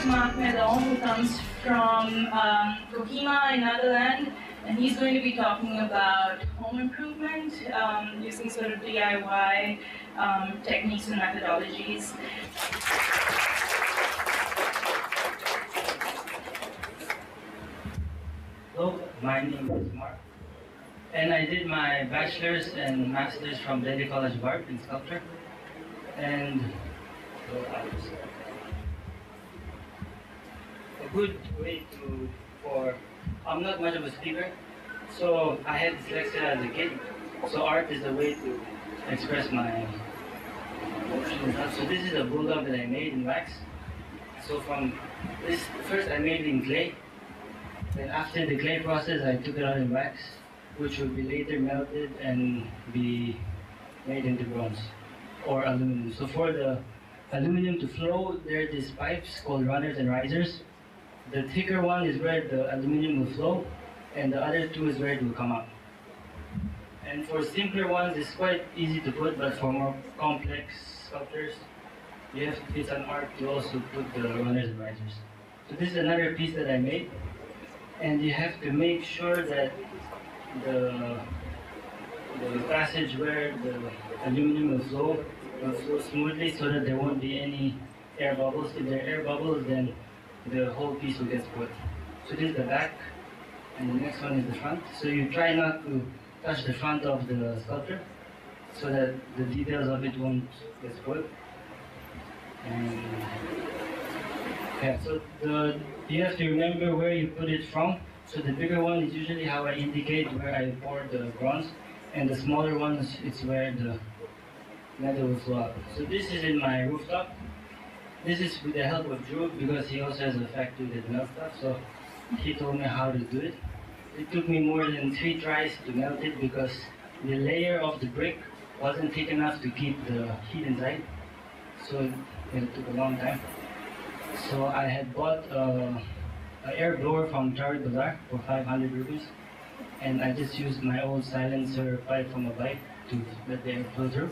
Medon, who comes from Kohima in Netherlands, and he's going to be talking about home improvement using sort of DIY techniques and methodologies. Hello, my name is Mark, and I did my bachelor's and master's from Delhi College of Art in sculpture. And a good way I'm not much of a speaker, so I had dyslexia as a kid, so art is a way to express my emotions and stuff. So this is a bulldog that I made in wax. So from this, first I made it in clay, then after the clay process I took it out in wax, which will be later melted and be made into bronze or aluminum. So for the aluminum to flow, there are these pipes called runners and risers. The thicker one is where the aluminum will flow, and the other two is where it will come up. And for simpler ones, it's quite easy to put, but for more complex sculptures, it's an art to also put the runners and risers. So this is another piece that I made, and you have to make sure that the passage where the aluminum will flow smoothly so that there won't be any air bubbles. If there are air bubbles, then the whole piece will get spoiled. So this is the back, and the next one is the front. So you try not to touch the front of the sculpture so that the details of it won't get spoiled. And yeah, so you have to remember where you put it from. So the bigger one is usually how I indicate where I pour the bronze, and the smaller ones, it's where the metal will flow up. So this is in my rooftop. This is with the help of Drew, because he also has a factory that melts stuff, so he told me how to do it. It took me more than 3 tries to melt it because the layer of the brick wasn't thick enough to keep the heat inside, so it took a long time. So I had bought an air blower from Jari Bazaar for 500 rupees, and I just used my old silencer pipe from a bike to let the air flow through.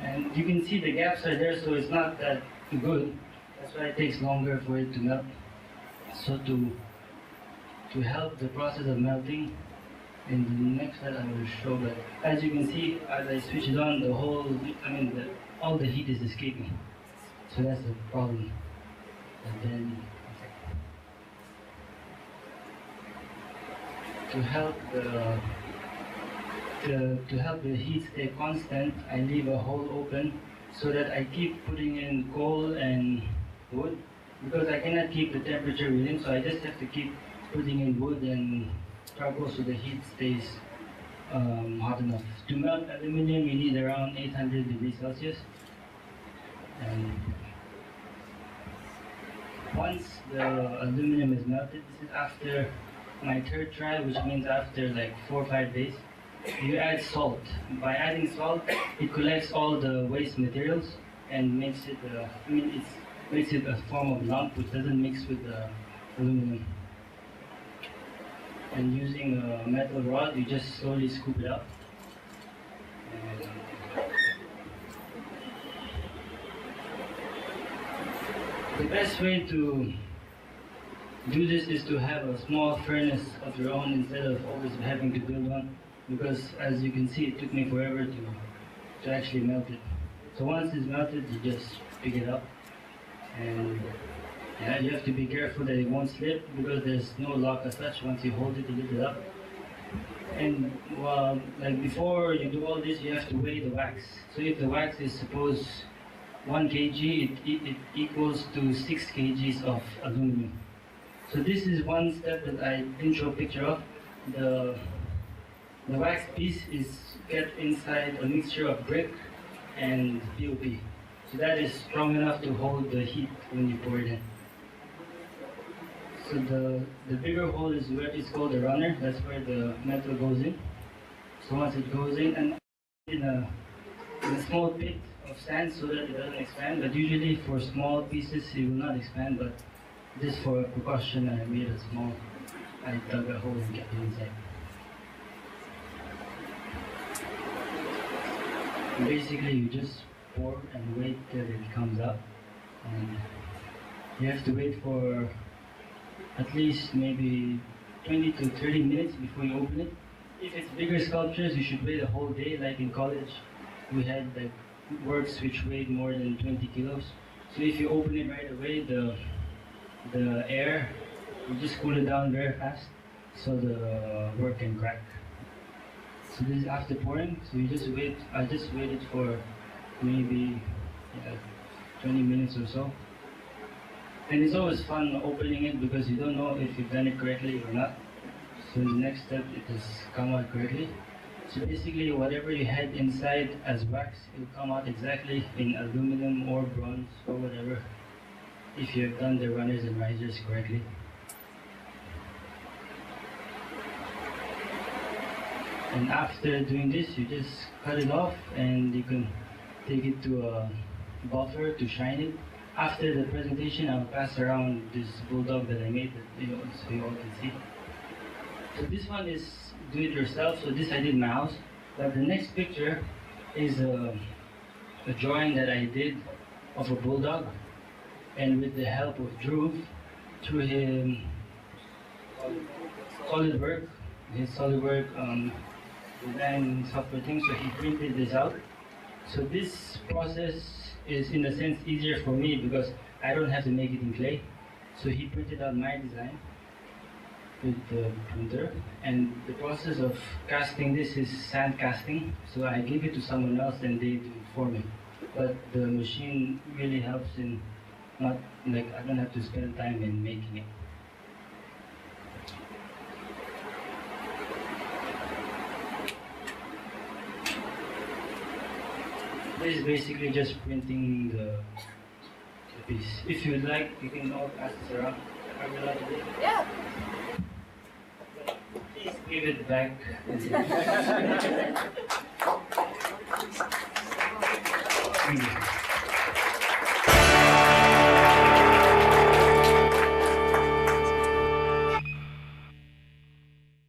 And you can see the gaps are there, so it's not that good. That's why it takes longer for it to melt. So to help the process of melting, in the next slide I will show that. As you can see, as I switch it on, all the heat is escaping. So that's the problem. And then to help the heat stay constant, I leave a hole open so that I keep putting in coal and wood, because I cannot keep the temperature within, so I just have to keep putting in wood and charcoal so the heat stays hot enough. To melt aluminum, you need around 800 degrees Celsius. And once the aluminum is melted, this is after my 3rd try, which means after like 4 or 5 days. You add salt. By adding salt, it collects all the waste materials and makes it a form of lump which doesn't mix with the aluminum. And using a metal rod, you just slowly scoop it up. And the best way to do this is to have a small furnace of your own instead of always having to build one, because as you can see, it took me forever to actually melt it. So once it's melted, you just pick it up, and yeah, you have to be careful that it won't slip, because there's no lock as such. Once you hold it, you lift it up. And like before you do all this, you have to weigh the wax. So if the wax is suppose 1 kg, it equals to 6 kgs of aluminum. So this is one step that I didn't show a picture of. The wax piece is kept inside a mixture of brick and POP. So that is strong enough to hold the heat when you pour it in. So the bigger hole is where it's called the runner. That's where the metal goes in. So once it goes in, and in a small pit of sand so that it doesn't expand. But usually for small pieces it will not expand. But just for precaution, I made a small. I dug a hole and kept it inside. Basically, you just pour and wait till it comes up, and you have to wait for at least maybe 20 to 30 minutes before you open it. If it's bigger sculptures, you should wait a whole day. Like in college, we had like works which weighed more than 20 kilos. So if you open it right away, the air will just cool it down very fast, so the work can crack. So this is after pouring. So you just wait. I just waited for maybe 20 minutes or so. And it's always fun opening it because you don't know if you've done it correctly or not. So in the next step, it has come out correctly. So basically, whatever you had inside as wax, it will come out exactly in aluminum or bronze or whatever, if you have done the runners and risers correctly. And after doing this, you just cut it off and you can take it to a buffer to shine it. After the presentation, I'll pass around this bulldog that I made so you all can see. So this one is do it yourself, so this I did in my house. But the next picture is a drawing that I did of a bulldog, and with the help of Drew, through his SolidWorks design software thing, so he printed this out. So this process is in a sense easier for me because I don't have to make it in clay. So he printed out my design with the printer, and the process of casting this is sand casting. So I give it to someone else and they do it for me. But the machine really helps in not like I don't have to spend time in making it. This is basically just printing the piece. If you'd like, you can all pass this around. Are we allowed to do it? Yeah. Please give it back. Thank you.